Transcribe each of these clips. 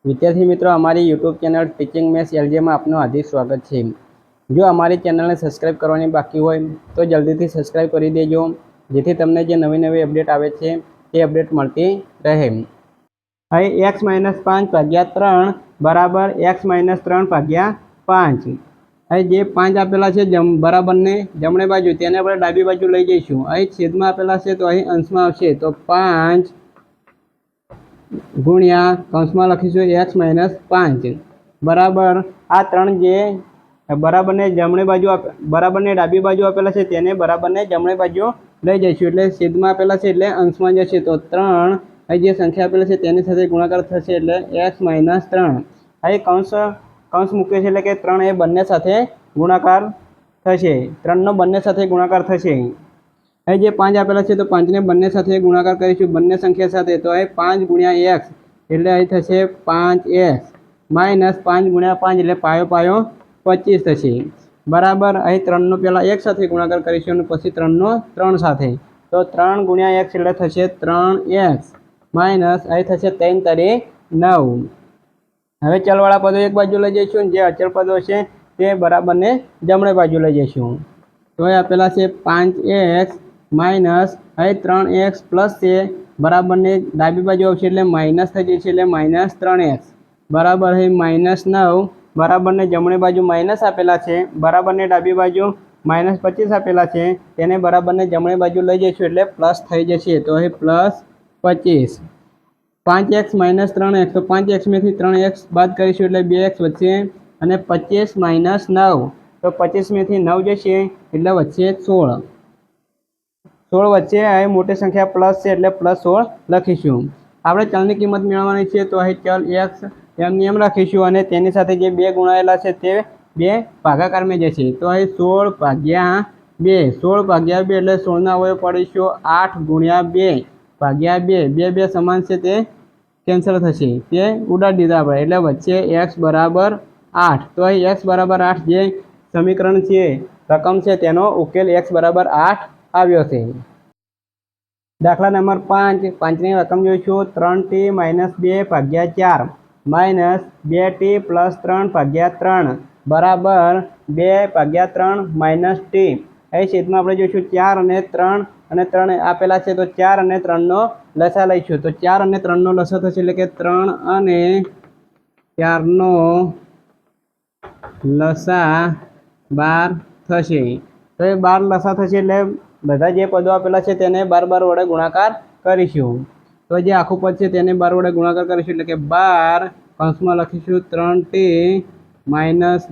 વિદ્યાર્થી મિત્રો, અમારી યુટ્યુબ ચેનલ ટીચિંગ મેથ્સ એલજીમાં આપનું હાર્દિક સ્વાગત છે। જો અમારી ચેનલને સબસ્ક્રાઇબ કરવાની બાકી હોય તો જલ્દીથી સબસ્ક્રાઇબ કરી દેજો, જેથી તમને જે નવી નવી અપડેટ આવે છે તે અપડેટ મળતી રહે। અહીં x - 5 ભાગ્યા 3 બરાબર x - 3 ભાગ્યા 5। અહીં જે 5 આપેલા છે બરાબરને જમણી બાજુ, તેને આપણે ડાબી બાજુ લઈ જઈશું। અહીં છેદમાં આપેલા છે તો અહીં અંશમાં આવશે, તો 5 ગુણ્યા કૌંસમાં લખીશું x - 5 બરાબર આ 3 જે બરાબરને જમણી બાજુ બરાબરને ડાબી બાજુ આપેલા છે તેને બરાબરને જમણી બાજુ લઈ જઈશું, એટલે છેદમાં આપેલા છે એટલે અંશમાં જશે, તો 3 અહીં જે સંખ્યા આપેલી છે તેની સાથે ગુણાકાર થશે એટલે x - 3। અહીં કૌંસ મૂક્યો છે એટલે કે 3 એ બંને સાથે ગુણાકાર થશે, 3નો બંને સાથે ગુણાકાર થશે। અહીં જે 5 આપેલા છે તો 5ને બંને સાથે ગુણાકાર કરીશું, બંને સંખ્યા સાથે, તો અહીં 5 ગુણ્યા x એટલે અહીં થશે 5x માઇનસ 5 ગુણ્યા 5 એટલે પાયો પાયો 25 થશે બરાબર। અહીં 3નો પહેલાં 1 સાથે ગુણાકાર કરીશું અને પછી 3નો 3 સાથે, તો 3 ગુણ્યા x એટલે થશે 3x માઇનસ અહીં થશે 3 તારી 9। હવે ચલવાળા પદો એક બાજુ લઈ જઈશું, જે અચળ પદો છે તે બરાબરને જમણી બાજુ લઈ જઈશું, તો એ આપેલા છે 5x માઇનસ અહીં 3x પ્લસ છે બરાબરને ડાબી બાજુ આવશે એટલે માઇનસ થઈ જશે એટલે -3x બરાબર। અહીં -9 બરાબરને જમણી બાજુ માઇનસ આપેલા છે, બરાબરને ડાબી બાજુ -25 આપેલા છે, તેને બરાબરને જમણી બાજુ લઈ જઈશું એટલે પ્લસ થઈ જશે, તો અહીં +25। 5x - 3x, તો 5x માંથી 3x બાદ કરીશું એટલે 2x વધશે, અને 25 - 9 તો 25 માંથી 9 જશે એટલે વધશે 16 વચ્ચે અહીં મોટી સંખ્યા પ્લસ છે એટલે +16 લખીશું। આપણે ચલની કિંમત મેળવવાની છે, તો અહીં ચલ x એમની એમ રાખીશું અને તેની સાથે જે 2 ગુણાયેલા છે તે 2 ભાગાકારમાં જશે, તો અહીં 16 ભાગ્યા 2 એટલે 16ના અવયવ પાડીશું 8 ગુણ્યા 2 ભાગ્યા 2 2 સમાન છે તે કેન્સલ થશે, તે ઉડાડી દીધા આપણે, એટલે વચ્ચે x બરાબર 8, તો અહીં x બરાબર 8 જે સમીકરણ છે રકમ છે તેનો ઉકેલ x બરાબર 8 આવ્યો છે। દાખલા નંબર 5, 5ની રકમ જોઈશું, 3t - 2 ભાગ્યા 4 માઇનસ 2t + 3 ભાગ્યા 3 બરાબર 2 ભાગ્યા 3 માઇનસ t। અહીં છેદમાં આપણે જોઈશું 4 અને 3 આપેલા છે, તો 4 અને 3નો લસા લઈશું, તો 4 અને 3નો લસા થશે એટલે કે 3 અને 4નો લસા 12 થશે, તો એ 12 લસા થશે એટલે બધા જે પદો આપેલા છે તેને 12 વડે ગુણાકાર કરીશું, તો જે આખું પદ છે તેને 12 વડે ગુણાકાર કરીશું એટલે કે 12 કૌંસમાં લખીશું 3t -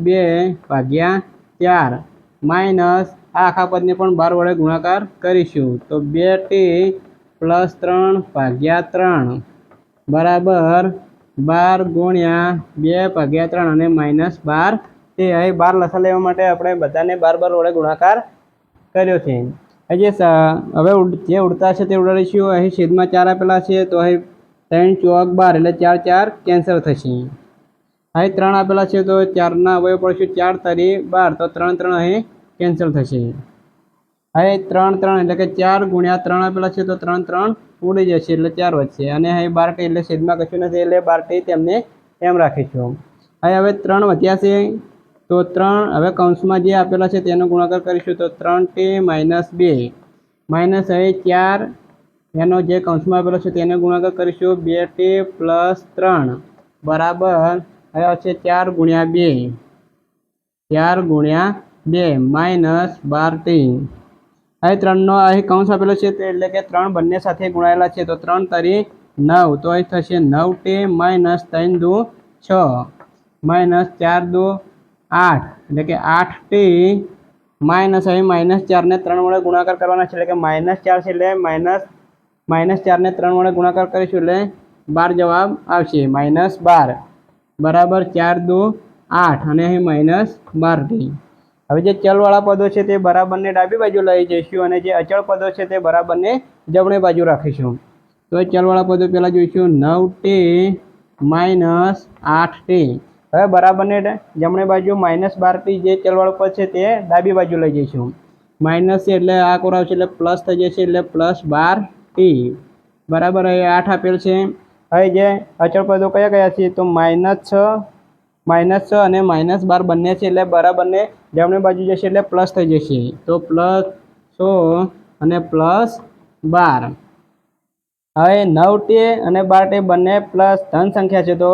2 ભાગ્યા 4 માઇનસ આ આખા પદને પણ 12 વડે ગુણાકાર કરીશું, તો 2t + 3 ભાગ્યા 3 બરાબર 12 ગુણ્યા 2 ભાગ્યા 3 અને -12 તે અહીં 12 લસા લેવા માટે આપણે બધાને 12 વડે ગુણાકાર કર્યો છે। હવે જે ઉડતા છે તે ઉડાડીશું, અહીં છેદમાં 4 આપેલા છે, તો અહીં 3 ચોક 12 એટલે 4 4 કેન્સલ થશે। અહીં 3 આપેલા છે તો 4ના અવયવ પડશે 4 તારી 12, તો 3 3 અહીં કેન્સલ થશે। અહીં 3 3 એટલે કે 4 ગુણ્યા 3 આપેલા છે, તો 3 3 ઉડી જશે એટલે 4 વધશે, અને અહીં 12t એટલે છેદમાં કશું નથી એટલે 12t તેમને એમ રાખીશું। અહીં હવે 3 વધ્યા છે, તો 3 હવે કૌંસમાં જે આપેલા છે તેનો ગુણાકાર કરીશું, તો 3t - 2 માઇનસ અહીં 4 એનો જે કૌંસમાં આપેલો છે તેને ગુણાકાર કરીશું, 2t + 3 બરાબર હવે આવશે 4 ગુણ્યા 2 માઇનસ 12t। અહીં 3નો અહીં કૌંસ આપેલો છે એટલે કે 3 બંને સાથે ગુણાયેલા છે, તો 3 તારી 9, તો અહીં થશે 9t - 3 દુ 6 માઇનસ 4 દુ 8 એટલે કે 8t માઇનસ અહીં -4ને 3 વડે ગુણાકાર કરવાના છે એટલે કે -4 છે એટલે -4ને 3 વડે ગુણાકાર કરીશું એટલે 12 જવાબ આવશે, -12 બરાબર 4 દુ 8 અને અહીં -12t। હવે જે ચલવાળા પદો છે તે બરાબરને ડાબી બાજુ લઈ જઈશું અને જે અચળ પદો છે તે બરાબરને જમણી બાજુ રાખીશું, તો એ ચલવાળા પદો પહેલાં જોઈશું, 9t - 8t। હવે બરાબરને જમણી બાજુ -12t જે ચલવાળું પદ છે તે ડાબી બાજુ લઈ જઈશું, માઇનસ છે એટલે આ કોર આવશે એટલે પ્લસ થઈ જશે એટલે +12t બરાબર। અહીં 8 આપેલ છે, હવે જે અચળ પદો કયા કયા છે તો -6 અને -12 બંને છે એટલે બરાબરને જમણી બાજુ જશે એટલે પ્લસ થઈ જશે તો +6 અને +12. હવે 9t અને 12t બંને પ્લસ ધન સંખ્યા છે તો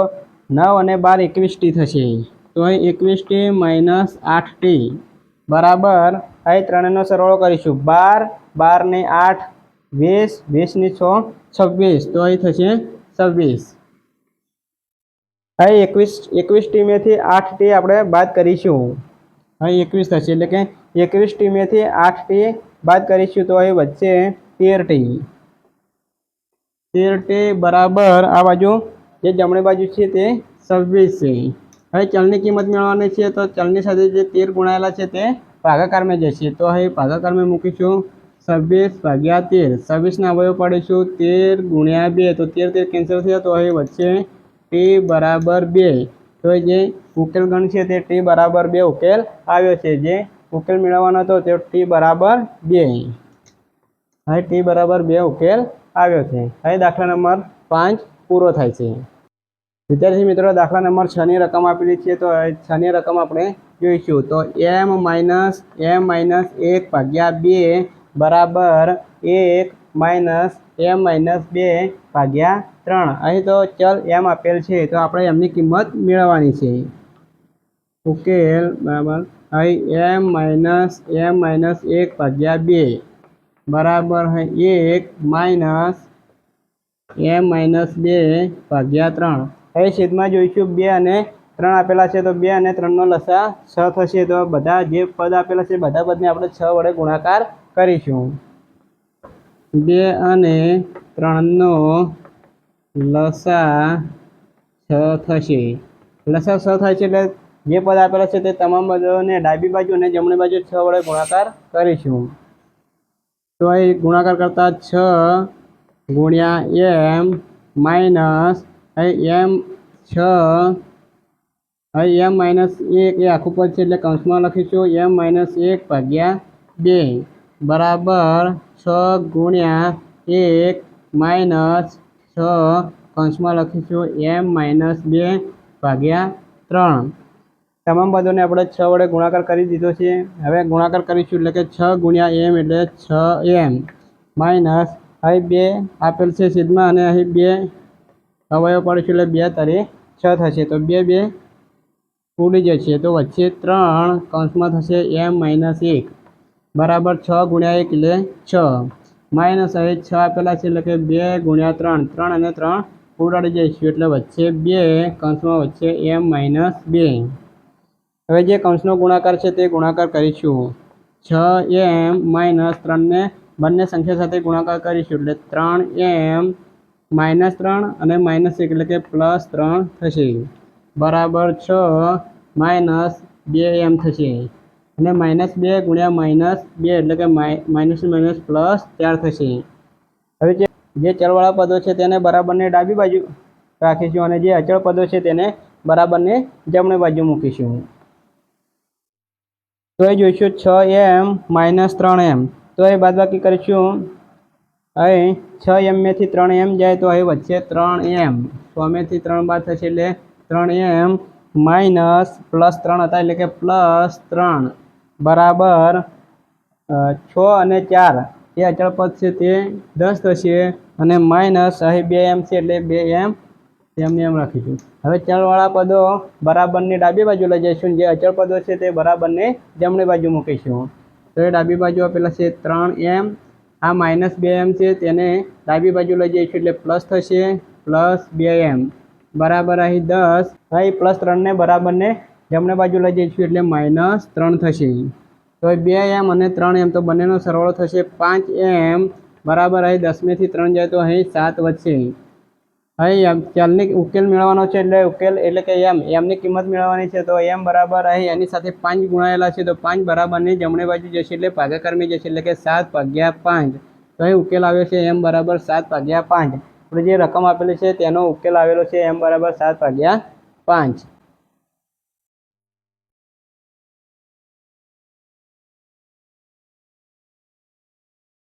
9 અને 12 21t થશે તો અહીં 21t - 8t બરાબર. અહીં ત્રણેયનો સરવાળો કરીશું 12 ને 8 20 20 ને 6 26 તો અહીં થશે 26. અહીં 21t માંથી 8t આપણે બાદ કરીશું અહીં 21 થશે એટલે કે 21t માંથી 8t બાદ કરીશું તો અહીં વચ્ચે 13t બરાબર આ બાજુ જે જમણી બાજુ છે તે 26 છે. હવે ચલની કિંમત મેળવવાની છે તો ચલની સાથે જે 13 ગુણાયેલા છે તે ભાગાકારમાં જશે તો અહીં ભાગાકારમાં મૂકીશું 26/13 26ના અવયવ પાડીશું 13 ગુણ્યા 2 તો 13 કેન્સલ થયા તો અહીં વચ્ચે t બરાબર 2 તો જે ઉકેલ ગણ છે તે t બરાબર 2 ઉકેલ આવ્યો છે. જે ઉકેલ મેળવવાનો હતો તે t બરાબર 2 અહીં t બરાબર 2 ઉકેલ આવ્યો છે. અહીં દાખલા નંબર 5 પૂરો થાય છે. વિદ્યાર્થી મિત્રો દાખલા નંબર 6 ની રકમ આપેલી છે તો 6 ની રકમ આપણે જોઈશું તો m - 1/2 બરાબર 1 - m - 2/3. અહીં તો ચલ m આપેલ છે તો આપણે એમની કિંમત મેળવવાની છે. ઉકેલ બરાબર અહીં m - m - 1/2 બરાબર 1 - m - 2/3. હવે છેદમાં જોઈશું 2 અને 3 આપેલા છે તો 2 અને 3નો લસા 6 થશે તો બધા જે પદ આપેલા છે બધા પદને આપણે 6 વડે ગુણાકાર કરીશું. 2 અને 3નો લસા 6 થશે. લસા 6 થાય છે એટલે જે પદ આપેલા છે તે તમામ પદોને ડાબી બાજુ અને જમણી બાજુ 6 વડે ગુણાકાર કરીશું તો અહીં ગુણાકાર કરતા 6 ગુણ્યા m માઇનસ અહીં m 6 અહીં m - 1 એ આખું પદ છે એટલે કૌંસમાં લખીશું m - 1/2 બરાબર 6 ગુણ્યા 1 માઇનસ 6 કૌંસમાં લખીશું m - 2/3. તમામ પદોને આપણે 6 વડે ગુણાકાર કરી દીધો છે. હવે ગુણાકાર કરીશું એટલે કે 6 ગુણ્યા m એટલે 6m માઇનસ અહીં 2 આપેલ છે છેદમાં અને અહીં 2 અવયવ પાડીશું એટલે 2 તારી 6 થશે તો 2 2 ઉડી જશે તો વચ્ચે 3 કૌંસમાં થશે m - 1 બરાબર 6 ગુણ્યા 1 એટલે 6 માઇનસ અહીં 6 આપેલા છે એટલે કે 2 ગુણ્યા 3 3 અને 3 ઉડાડી જઈશું એટલે વચ્ચે 2 કૌંસમાં વચ્ચે m - 2. હવે જે કૌંસનો ગુણાકાર છે તે ગુણાકાર કરીશું 6m - 3ને બંને સંખ્યા સાથે ગુણાકાર કરીશું એટલે 3m -3 અને -1 એટલે કે +3 થશે બરાબર 6 માઇનસ 2m થશે અને -2 ગુણ્યા -2 એટલે કે -4 થશે. હવે જે ચલવાળા પદો છે તેને બરાબરને ડાબી બાજુ રાખીશું અને જે અચળ પદો છે તેને બરાબરને જમણી બાજુ મૂકીશું તો એ જોઈશું 6m - 3m તો એ બાદબાકી કરીશું અહીં 6m માંથી 3m જાય તો અહીં વચ્ચે 3m 6 માંથી 3 બાદ થશે એટલે 3m માઇનસ +3 હતા એટલે કે +3 બરાબર 6 અને 4 એ અચળ પદ છે તે 10 થશે અને માઇનસ અહીં 2m છે એટલે 2m એમને એમ રાખીશું. હવે ચલવાળા પદો બરાબરની ડાબી બાજુ લઈ જઈશું જે અચળ પદો છે તે બરાબરને જમણી બાજુ મૂકીશું તો એ ડાબી બાજુ આપેલા છે 3m આ -2m છે તેને ડાબી બાજુ લઈ જઈશું એટલે પ્લસ થશે +2m બરાબર અહીં 10 અહીં +3ને બરાબરને જમણી બાજુ લઈ જઈશું એટલે -3 થશે તો 2m અને 3m તો બંનેનો સરવાળો થશે 5m બરાબર અહીં 10 માંથી 3 જાય તો અહીં 7 વધશે. અહીં ચલની ઉકેલ મેળવવાનો છે એટલે ઉકેલ એટલે કે એમની કિંમત મેળવવાની છે તો m બરાબર અહીં એની સાથે 5 ગુણાયેલા છે તો 5 બરાબરની જમણી બાજુ જશે એટલે ભાગાકારમાં જશે એટલે કે 7/5 તો અહીં ઉકેલ આવ્યો છે m બરાબર 7/5. આપણે જે રકમ આપેલી છે તેનો ઉકેલ આવેલો છે m બરાબર 7/5.